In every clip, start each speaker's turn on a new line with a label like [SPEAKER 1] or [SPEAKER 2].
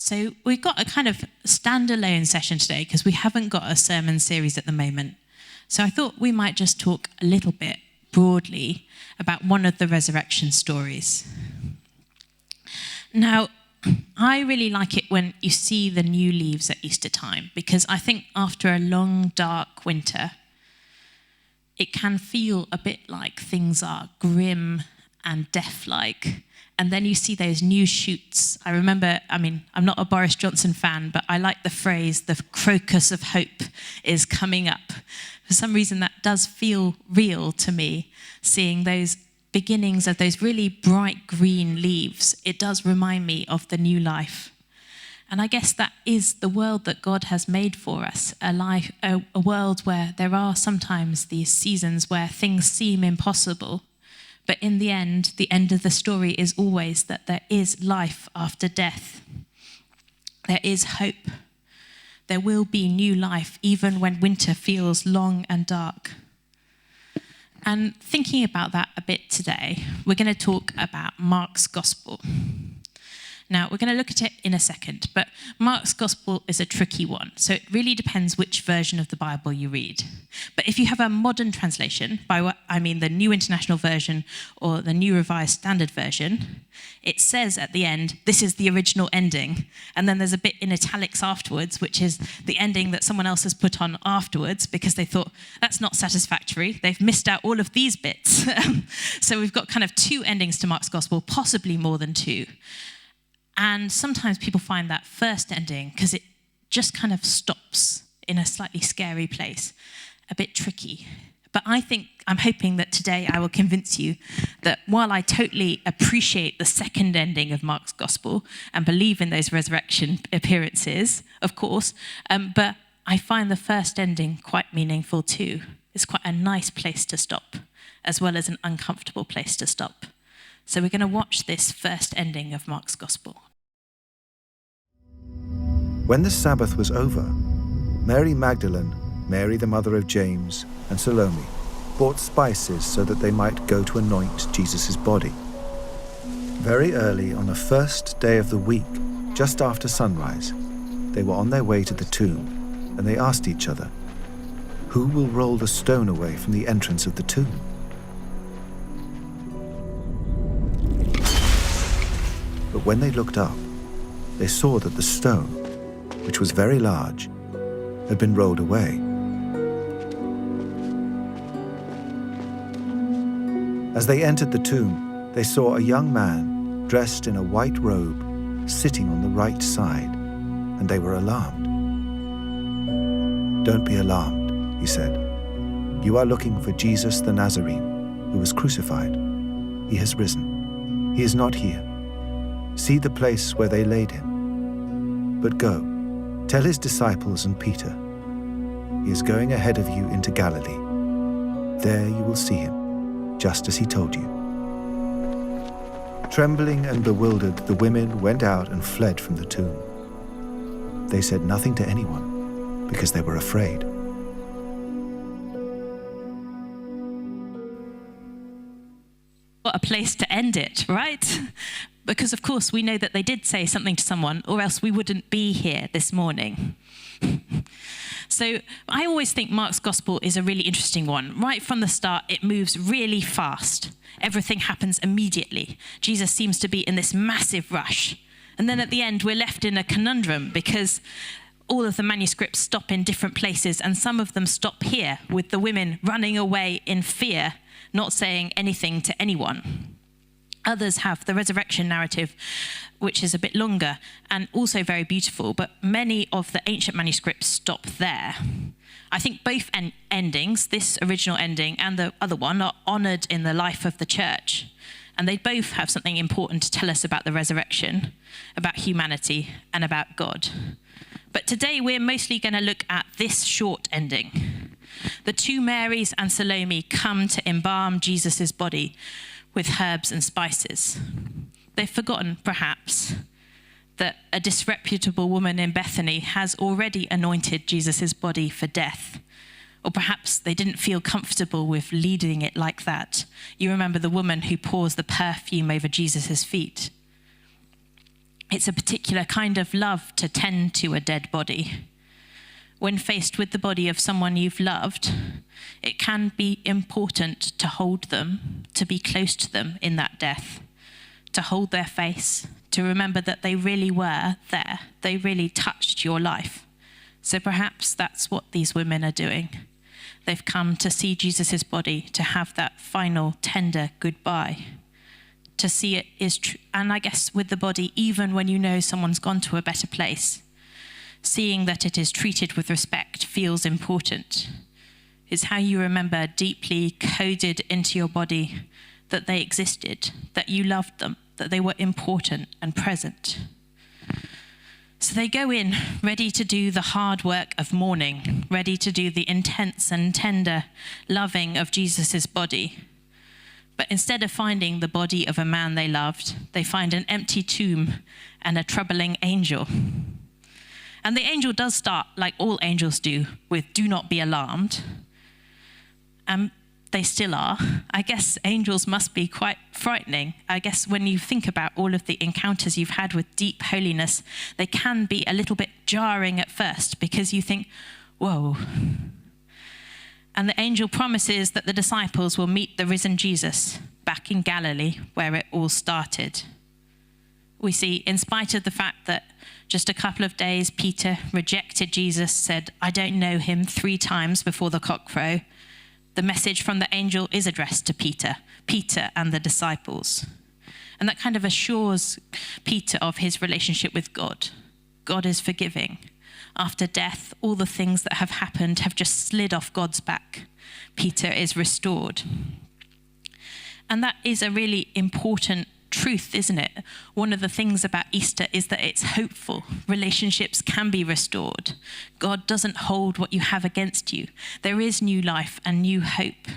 [SPEAKER 1] So we've got a kind of standalone session today because we haven't got a sermon series at the moment. So I thought we might just talk a little bit broadly about one of the resurrection stories. Now, I really like it when you see the new leaves at Easter time, because I think after a long, dark winter, it can feel a bit like things are grim and death-like. And then you see those new shoots. I remember, I'm not a Boris Johnson fan, but I like the phrase, the crocus of hope is coming up. For some reason, that does feel real to me, seeing those beginnings of those really bright green leaves. It does remind me of the new life. And I guess that is the world that God has made for us, a world where there are sometimes these seasons where things seem impossible. But in the end of the story is always that there is life after death. There is hope. There will be new life, even when winter feels long and dark. And thinking about that a bit today, we're going to talk about Mark's Gospel. Now, we're going to look at it in a second, but Mark's Gospel is a tricky one, so it really depends which version of the Bible you read. But if you have a modern translation, by what I mean the New International Version or the New Revised Standard Version, it says at the end, this is the original ending, and then there's a bit in italics afterwards, which is the ending that someone else has put on afterwards because they thought, that's not satisfactory, they've missed out all of these bits. So we've got kind of two endings to Mark's Gospel, possibly more than two. And sometimes people find that first ending, because it just kind of stops in a slightly scary place, a bit tricky. But I'm hoping that today I will convince you that while I totally appreciate the second ending of Mark's Gospel and believe in those resurrection appearances, of course, but I find the first ending quite meaningful too. It's quite a nice place to stop, as well as an uncomfortable place to stop. So we're going to watch this first ending of Mark's Gospel.
[SPEAKER 2] When the Sabbath was over, Mary Magdalene, Mary the mother of James, and Salome bought spices so that they might go to anoint Jesus' body. Very early on the first day of the week, just after sunrise, they were on their way to the tomb, and they asked each other, "Who will roll the stone away from the entrance of the tomb?" But when they looked up, they saw that the stone, which was very large, had been rolled away. As they entered the tomb, they saw a young man dressed in a white robe sitting on the right side, and they were alarmed. "Don't be alarmed," he said. "You are looking for Jesus the Nazarene, who was crucified. He has risen. He is not here. See the place where they laid him. But go, tell his disciples and Peter, he is going ahead of you into Galilee. There you will see him, just as he told you." Trembling and bewildered, the women went out and fled from the tomb. They said nothing to anyone because they were afraid.
[SPEAKER 1] What a place to end it, right? Because, of course, we know that they did say something to someone, or else we wouldn't be here this morning. So I always think Mark's Gospel is a really interesting one. Right from the start, it moves really fast. Everything happens immediately. Jesus seems to be in this massive rush. And then at the end, we're left in a conundrum because all of the manuscripts stop in different places, and some of them stop here with the women running away in fear, not saying anything to anyone. Others have the resurrection narrative, which is a bit longer and also very beautiful, but many of the ancient manuscripts stop there. I think both endings, this original ending and the other one, are honoured in the life of the church. And they both have something important to tell us about the resurrection, about humanity, and about God. But today we're mostly going to look at this short ending. The two Marys and Salome come to embalm Jesus' body with herbs and spices. They've forgotten, perhaps, that a disreputable woman in Bethany has already anointed Jesus' body for death. Or perhaps they didn't feel comfortable with leading it like that. You remember the woman who pours the perfume over Jesus' feet. It's a particular kind of love to tend to a dead body. When faced with the body of someone you've loved, it can be important to hold them, to be close to them in that death, to hold their face, to remember that they really were there. They really touched your life. So perhaps that's what these women are doing. They've come to see Jesus' body, to have that final tender goodbye, to see it is true. And I guess with the body, even when you know someone's gone to a better place, seeing that it is treated with respect feels important. It's how you remember deeply coded into your body that they existed, that you loved them, that they were important and present. So they go in ready to do the hard work of mourning, ready to do the intense and tender loving of Jesus' body. But instead of finding the body of a man they loved, they find an empty tomb and a troubling angel. And the angel does start, like all angels do, with "do not be alarmed." And they still are. I guess angels must be quite frightening. I guess when you think about all of the encounters you've had with deep holiness, they can be a little bit jarring at first because you think, whoa. And the angel promises that the disciples will meet the risen Jesus back in Galilee, where it all started. We see, in spite of the fact that just a couple of days Peter rejected Jesus, said, "I don't know him," 3 times before the cock crow, the message from the angel is addressed to Peter and the disciples. And that kind of assures Peter of his relationship with God. God is forgiving. After death, all the things that have happened have just slid off God's back. Peter is restored. And that is a really important truth, isn't it? One of the things about Easter is that it's hopeful. Relationships can be restored. God doesn't hold what you have against you. There is new life and new hope.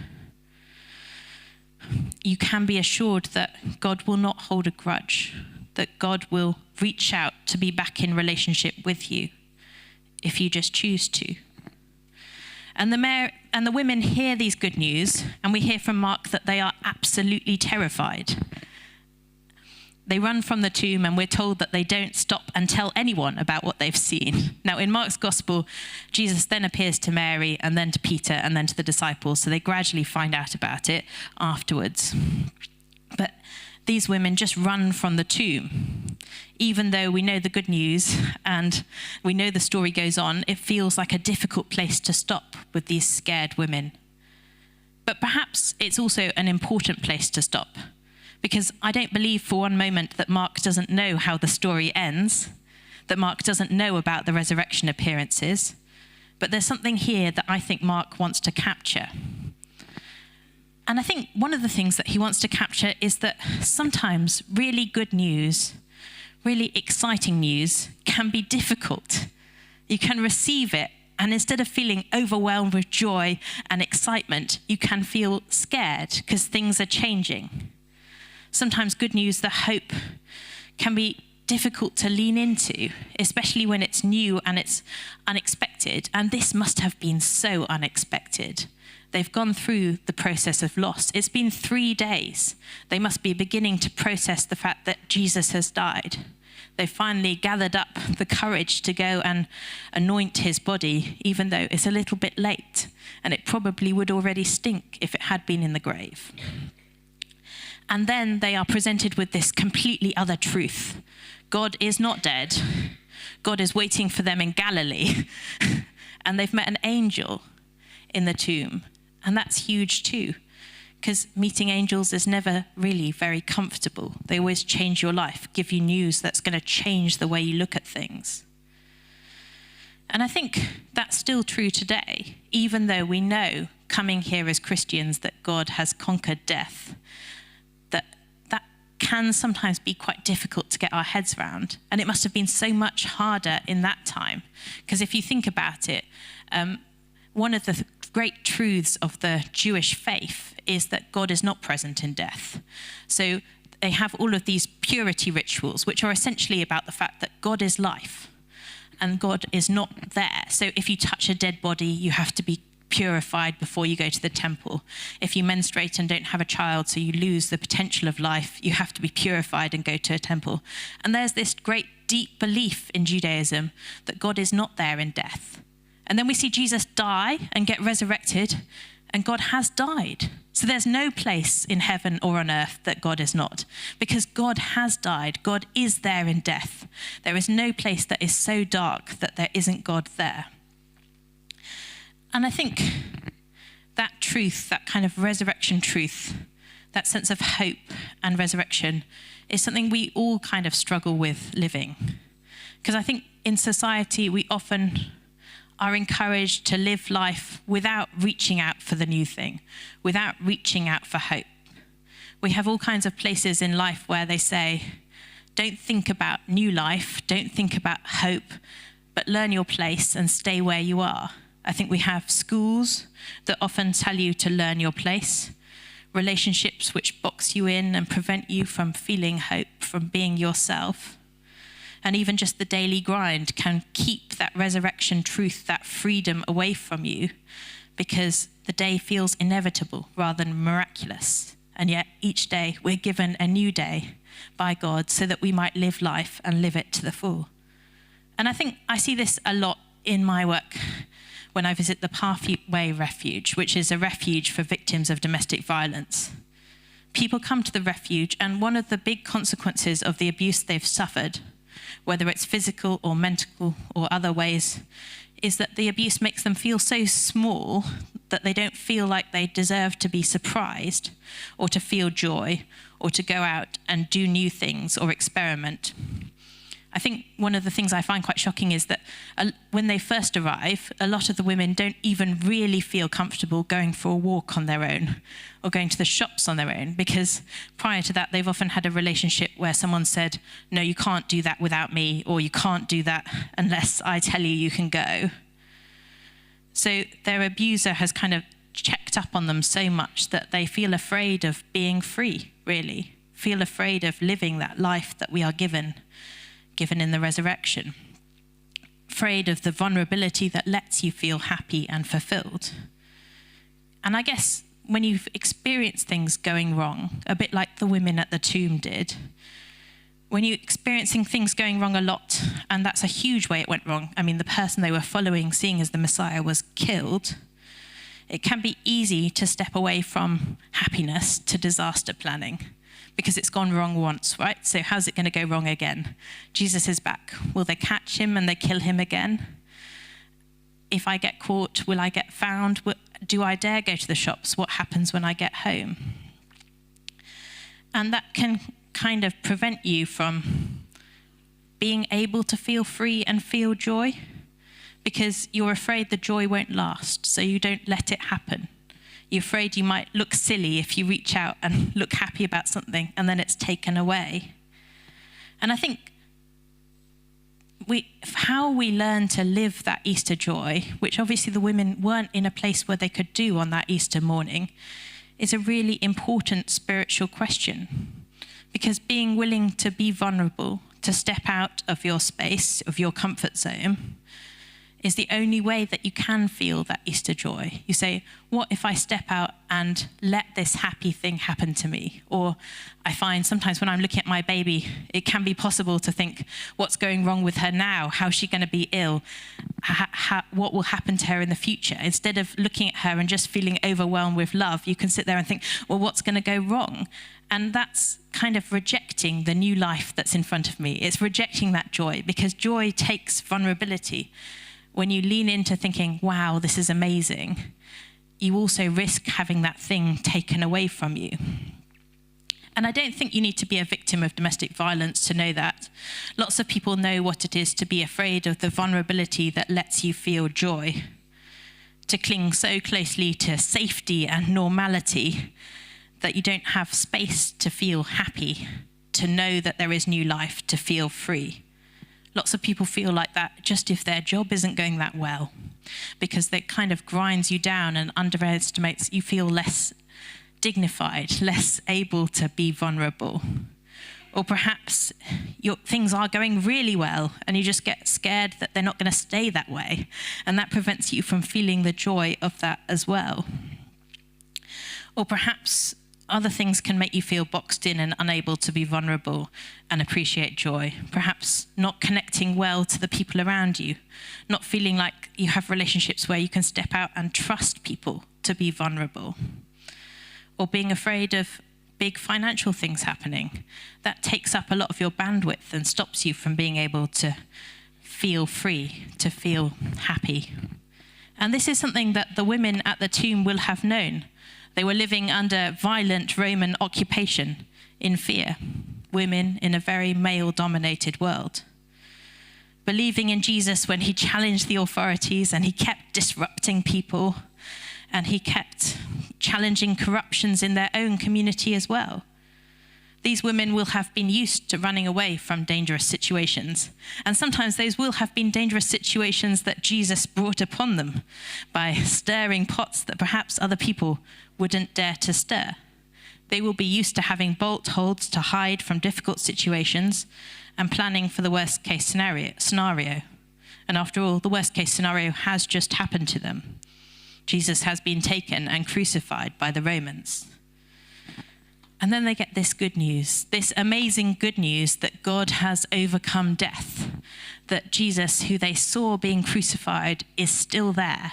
[SPEAKER 1] You can be assured that God will not hold a grudge, that God will reach out to be back in relationship with you if you just choose to. And the women hear these good news, and we hear from Mark that they are absolutely terrified. They run from the tomb, and we're told that they don't stop and tell anyone about what they've seen. Now, in Mark's gospel, Jesus then appears to Mary, and then to Peter, and then to the disciples, so they gradually find out about it afterwards. But these women just run from the tomb. Even though we know the good news and we know the story goes on, it feels like a difficult place to stop with these scared women. But perhaps it's also an important place to stop, because I don't believe for one moment that Mark doesn't know how the story ends, that Mark doesn't know about the resurrection appearances, but there's something here that I think Mark wants to capture. And I think one of the things that he wants to capture is that sometimes really good news, really exciting news, can be difficult. You can receive it, and instead of feeling overwhelmed with joy and excitement, you can feel scared because things are changing. Sometimes good news, the hope, can be difficult to lean into, especially when it's new and it's unexpected. And this must have been so unexpected. They've gone through the process of loss. It's been 3 days. They must be beginning to process the fact that Jesus has died. They finally gathered up the courage to go and anoint his body, even though it's a little bit late, and it probably would already stink if it had been in the grave. And then they are presented with this completely other truth. God is not dead. God is waiting for them in Galilee. And they've met an angel in the tomb. And that's huge too, because meeting angels is never really very comfortable. They always change your life, give you news that's going to change the way you look at things. And I think that's still true today, even though we know coming here as Christians that God has conquered death. That can sometimes be quite difficult to get our heads around. And it must have been so much harder in that time. Because if you think about it, one of the great truths of the Jewish faith is that God is not present in death. So they have all of these purity rituals, which are essentially about the fact that God is life and God is not there. So if you touch a dead body, you have to be purified before you go to the temple. If you menstruate and don't have a child, so you lose the potential of life, you have to be purified and go to a temple. And there's this great deep belief in Judaism that God is not there in death. And then we see Jesus die and get resurrected, and God has died. So there's no place in heaven or on earth that God is not, because God has died. God is there in death. There is no place that is so dark that there isn't God there. And I think that truth, that kind of resurrection truth, that sense of hope and resurrection is something we all kind of struggle with living. Because I think in society, we often are encouraged to live life without reaching out for the new thing, without reaching out for hope. We have all kinds of places in life where they say, don't think about new life, don't think about hope, but learn your place and stay where you are. I think we have schools that often tell you to learn your place, relationships which box you in and prevent you from feeling hope, from being yourself. And even just the daily grind can keep that resurrection truth, that freedom away from you, because the day feels inevitable rather than miraculous. And yet each day we're given a new day by God so that we might live life and live it to the full. And I think I see this a lot in my work when I visit the Pathway Refuge, which is a refuge for victims of domestic violence. People come to the refuge, and one of the big consequences of the abuse they've suffered, whether it's physical or mental or other ways, is that the abuse makes them feel so small that they don't feel like they deserve to be surprised or to feel joy or to go out and do new things or experiment. I think one of the things I find quite shocking is that when they first arrive, a lot of the women don't even really feel comfortable going for a walk on their own or going to the shops on their own, because prior to that, they've often had a relationship where someone said, no, you can't do that without me, or you can't do that unless I tell you you can go. So their abuser has kind of checked up on them so much that they feel afraid of being free, really, feel afraid of living that life that we are given in the resurrection, afraid of the vulnerability that lets you feel happy and fulfilled. And I guess when you've experienced things going wrong, a bit like the women at the tomb did, when you're experiencing things going wrong a lot, and that's a huge way it went wrong. I mean, the person they were following, seeing as the Messiah, was killed. It can be easy to step away from happiness to disaster planning, because it's gone wrong once, right? So how's it going to go wrong again? Jesus is back. Will they catch him and they kill him again? If I get caught, will I get found? Do I dare go to the shops? What happens when I get home? And that can kind of prevent you from being able to feel free and feel joy, because you're afraid the joy won't last, so you don't let it happen. You're afraid you might look silly if you reach out and look happy about something and then it's taken away. And I think how we learn to live that Easter joy, which obviously the women weren't in a place where they could do on that Easter morning, is a really important spiritual question. Because being willing to be vulnerable, to step out of your space, of your comfort zone, is the only way that you can feel that Easter joy. You say, what if I step out and let this happy thing happen to me? Or I find sometimes when I'm looking at my baby, it can be possible to think, what's going wrong with her now? How's she going to be ill? What will happen to her in the future? Instead of looking at her and just feeling overwhelmed with love, you can sit there and think, well, what's going to go wrong? And that's kind of rejecting the new life that's in front of me. It's rejecting that joy, because joy takes vulnerability. When you lean into thinking, wow, this is amazing, you also risk having that thing taken away from you. And I don't think you need to be a victim of domestic violence to know that. Lots of people know what it is to be afraid of the vulnerability that lets you feel joy, to cling so closely to safety and normality that you don't have space to feel happy, to know that there is new life, to feel free. Lots of people feel like that just if their job isn't going that well, because it kind of grinds you down and underestimates, you feel less dignified, less able to be vulnerable. Or perhaps things are going really well and you just get scared that they're not going to stay that way. And that prevents you from feeling the joy of that as well. Or perhaps other things can make you feel boxed in and unable to be vulnerable and appreciate joy. Perhaps not connecting well to the people around you, not feeling like you have relationships where you can step out and trust people to be vulnerable. Or being afraid of big financial things happening. That takes up a lot of your bandwidth and stops you from being able to feel free, to feel happy. And this is something that the women at the tomb will have known. They were living under violent Roman occupation in fear, women in a very male-dominated world. Believing in Jesus when he challenged the authorities and he kept disrupting people and he kept challenging corruptions in their own community as well. These women will have been used to running away from dangerous situations. And sometimes those will have been dangerous situations that Jesus brought upon them by stirring pots that perhaps other people wouldn't dare to stir. They will be used to having bolt holds to hide from difficult situations and planning for the worst case scenario. And after all, the worst case scenario has just happened to them. Jesus has been taken and crucified by the Romans. And then they get this good news, this amazing good news that God has overcome death, that Jesus, who they saw being crucified, is still there.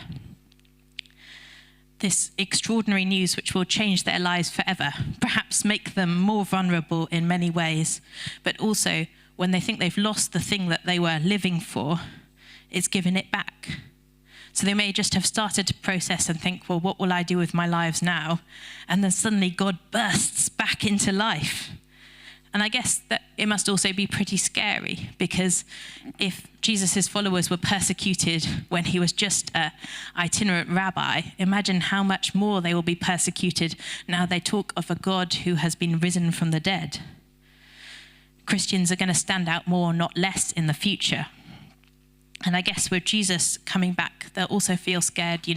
[SPEAKER 1] This extraordinary news which will change their lives forever, perhaps make them more vulnerable in many ways, but also when they think they've lost the thing that they were living for, it's given it back. So they may just have started to process and think, well, what will I do with my lives now? And then suddenly God bursts back into life. And I guess that it must also be pretty scary, because if Jesus' followers were persecuted when he was just an itinerant rabbi, imagine how much more they will be persecuted now they talk of a God who has been risen from the dead. Christians are going to stand out more, not less, in the future. And I guess with Jesus coming back, they'll also feel scared,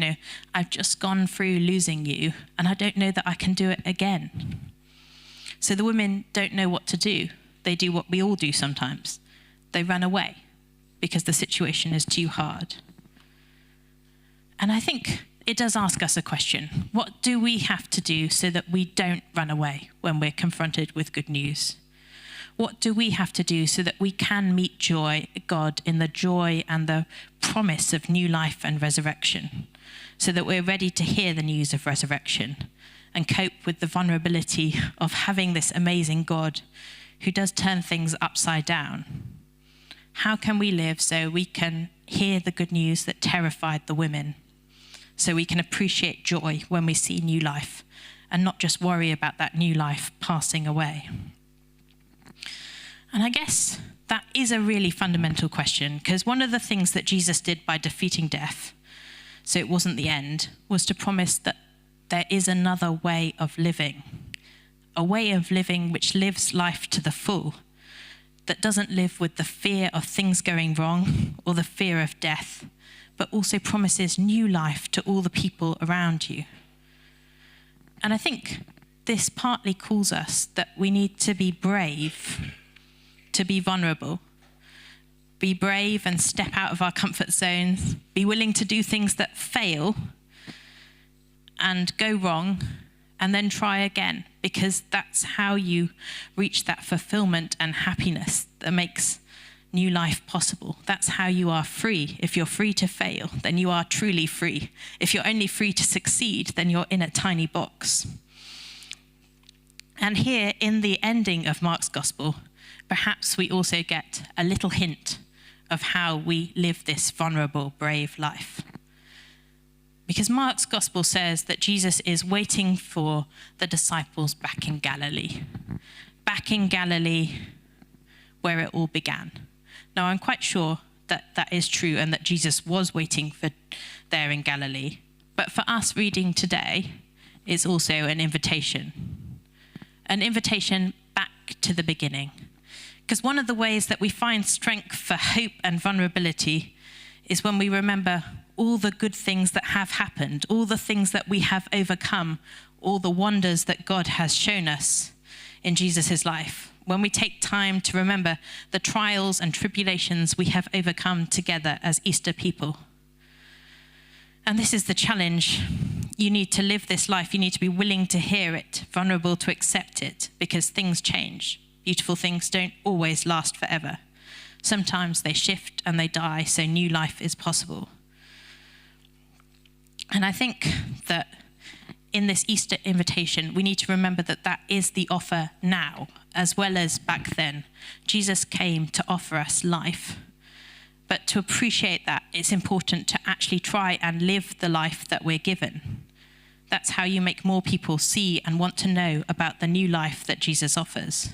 [SPEAKER 1] I've just gone through losing you, and I don't know that I can do it again. So the women don't know what to do. They do what we all do sometimes. They run away because the situation is too hard. And I think it does ask us a question. What do we have to do so that we don't run away when we're confronted with good news? What do we have to do so that we can meet God in the joy and the promise of new life and resurrection, so that we're ready to hear the news of resurrection and cope with the vulnerability of having this amazing God who does turn things upside down? How can we live so we can hear the good news that terrified the women, so we can appreciate joy when we see new life and not just worry about that new life passing away? And I guess that is a really fundamental question, because one of the things that Jesus did by defeating death, so it wasn't the end, was to promise that there is another way of living, a way of living which lives life to the full, that doesn't live with the fear of things going wrong or the fear of death, but also promises new life to all the people around you. And I think this partly calls us that we need to be brave, to be vulnerable, be brave and step out of our comfort zones, be willing to do things that fail and go wrong, and then try again, because that's how you reach that fulfillment and happiness that makes new life possible. That's how you are free. If you're free to fail, then you are truly free. If you're only free to succeed, then you're in a tiny box. And here in the ending of Mark's Gospel, perhaps we also get a little hint of how we live this vulnerable, brave life. Because Mark's Gospel says that Jesus is waiting for the disciples back in Galilee where it all began. Now, I'm quite sure that that is true and that Jesus was waiting for there in Galilee. But for us reading today, it's also an invitation back to the beginning. Because one of the ways that we find strength for hope and vulnerability is when we remember all the good things that have happened, all the things that we have overcome, all the wonders that God has shown us in Jesus' life, when we take time to remember the trials and tribulations we have overcome together as Easter people. And this is the challenge. You need to live this life. You need to be willing to hear it, vulnerable to accept it, because things change. Beautiful things don't always last forever. Sometimes they shift and they die, so new life is possible. And I think that in this Easter invitation, we need to remember that that is the offer now, as well as back then. Jesus came to offer us life. But to appreciate that, it's important to actually try and live the life that we're given. That's how you make more people see and want to know about the new life that Jesus offers.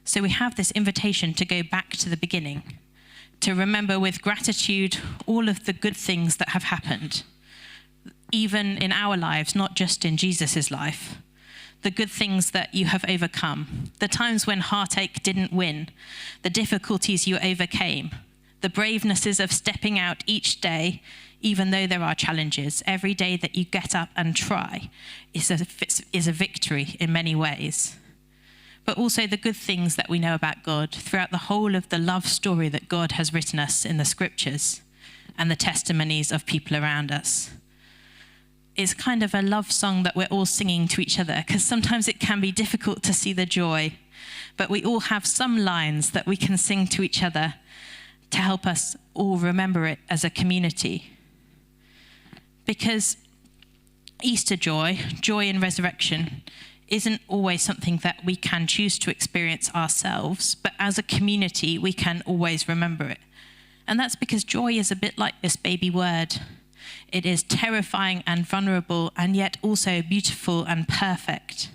[SPEAKER 1] So we have this invitation to go back to the beginning, to remember with gratitude all of the good things that have happened, even in our lives, not just in Jesus' life. The good things that you have overcome, the times when heartache didn't win, the difficulties you overcame, the bravenesses of stepping out each day, even though there are challenges. Every day that you get up and try is a victory in many ways. But also the good things that we know about God throughout the whole of the love story that God has written us in the scriptures and the testimonies of people around us. It's kind of a love song that we're all singing to each other, because sometimes it can be difficult to see the joy, but we all have some lines that we can sing to each other to help us all remember it as a community. Because Easter joy in resurrection, isn't always something that we can choose to experience ourselves, but as a community, we can always remember it. And that's because joy is a bit like this baby word. It is terrifying and vulnerable, and yet also beautiful and perfect.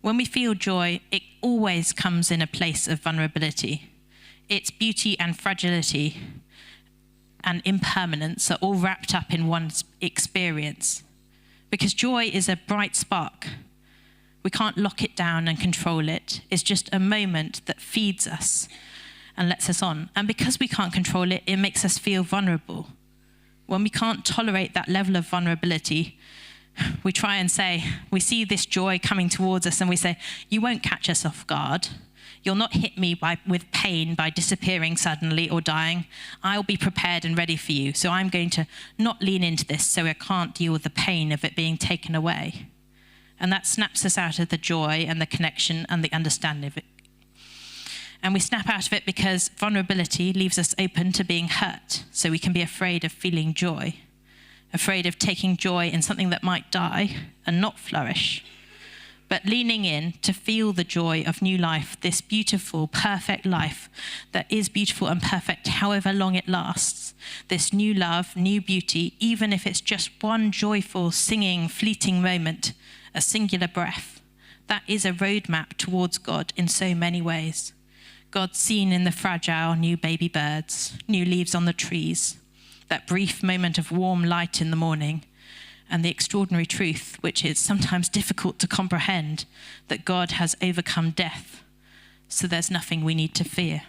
[SPEAKER 1] When we feel joy, it always comes in a place of vulnerability. Its beauty and fragility and impermanence are all wrapped up in one's experience. Because joy is a bright spark. We can't lock it down and control it. It's just a moment that feeds us and lets us on. And because we can't control it, it makes us feel vulnerable. When we can't tolerate that level of vulnerability, we try and say, we see this joy coming towards us and we say, you won't catch us off guard. You'll not hit me with pain by disappearing suddenly or dying. I'll be prepared and ready for you. So I'm going to not lean into this so I can't deal with the pain of it being taken away. And that snaps us out of the joy and the connection and the understanding of it. And we snap out of it because vulnerability leaves us open to being hurt. So we can be afraid of feeling joy, afraid of taking joy in something that might die and not flourish. But leaning in to feel the joy of new life, this beautiful, perfect life that is beautiful and perfect however long it lasts, this new love, new beauty, even if it's just one joyful, singing, fleeting moment, a singular breath, that is a roadmap towards God in so many ways. God seen in the fragile new baby birds, new leaves on the trees, that brief moment of warm light in the morning, and the extraordinary truth, which is sometimes difficult to comprehend, that God has overcome death, so there's nothing we need to fear.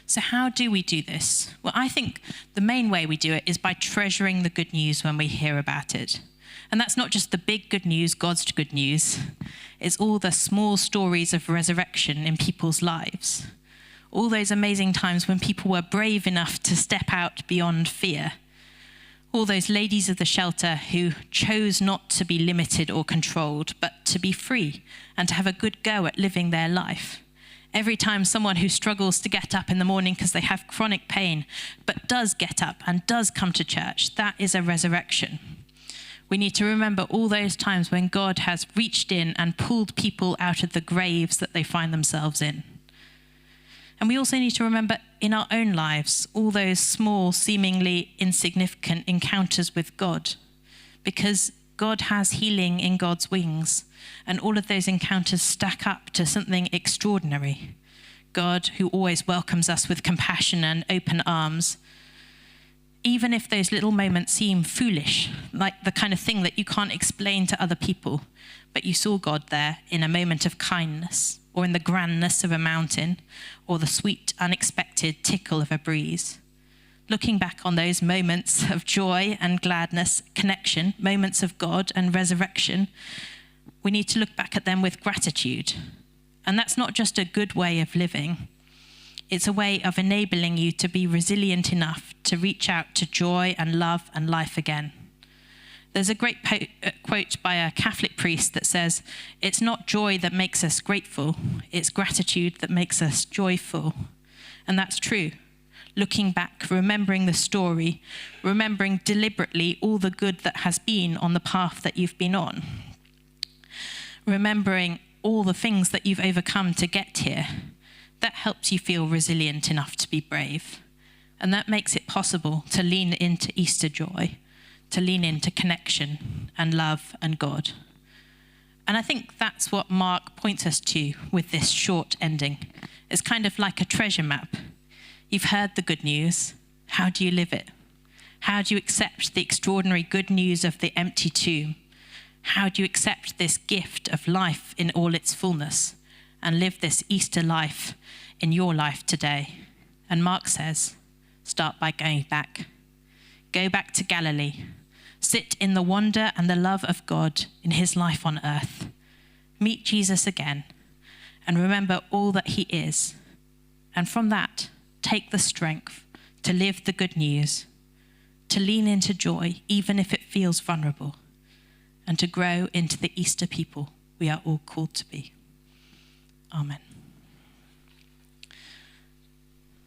[SPEAKER 1] So how do we do this? Well, I think the main way we do it is by treasuring the good news when we hear about it. And that's not just the big good news, God's good news. It's all the small stories of resurrection in people's lives. All those amazing times when people were brave enough to step out beyond fear. All those ladies of the shelter who chose not to be limited or controlled, but to be free and to have a good go at living their life. Every time someone who struggles to get up in the morning because they have chronic pain, but does get up and does come to church, that is a resurrection. We need to remember all those times when God has reached in and pulled people out of the graves that they find themselves in. And we also need to remember in our own lives all those small, seemingly insignificant encounters with God, because God has healing in God's wings, and all of those encounters stack up to something extraordinary. God, who always welcomes us with compassion and open arms, even if those little moments seem foolish, like the kind of thing that you can't explain to other people, but you saw God there in a moment of kindness, or in the grandness of a mountain, or the sweet, unexpected tickle of a breeze. Looking back on those moments of joy and gladness, connection, moments of God and resurrection, we need to look back at them with gratitude. And that's not just a good way of living. It's a way of enabling you to be resilient enough to reach out to joy and love and life again. There's a great quote by a Catholic priest that says, "It's not joy that makes us grateful, it's gratitude that makes us joyful." And that's true. Looking back, remembering the story, remembering deliberately all the good that has been on the path that you've been on, remembering all the things that you've overcome to get here, that helps you feel resilient enough to be brave. And that makes it possible to lean into Easter joy, to lean into connection and love and God. And I think that's what Mark points us to with this short ending. It's kind of like a treasure map. You've heard the good news. How do you live it? How do you accept the extraordinary good news of the empty tomb? How do you accept this gift of life in all its fullness and live this Easter life in your life today? And Mark says, start by going back. Go back to Galilee. Sit in the wonder and the love of God in his life on earth. Meet Jesus again and remember all that he is. And from that, take the strength to live the good news, to lean into joy, even if it feels vulnerable, and to grow into the Easter people we are all called to be.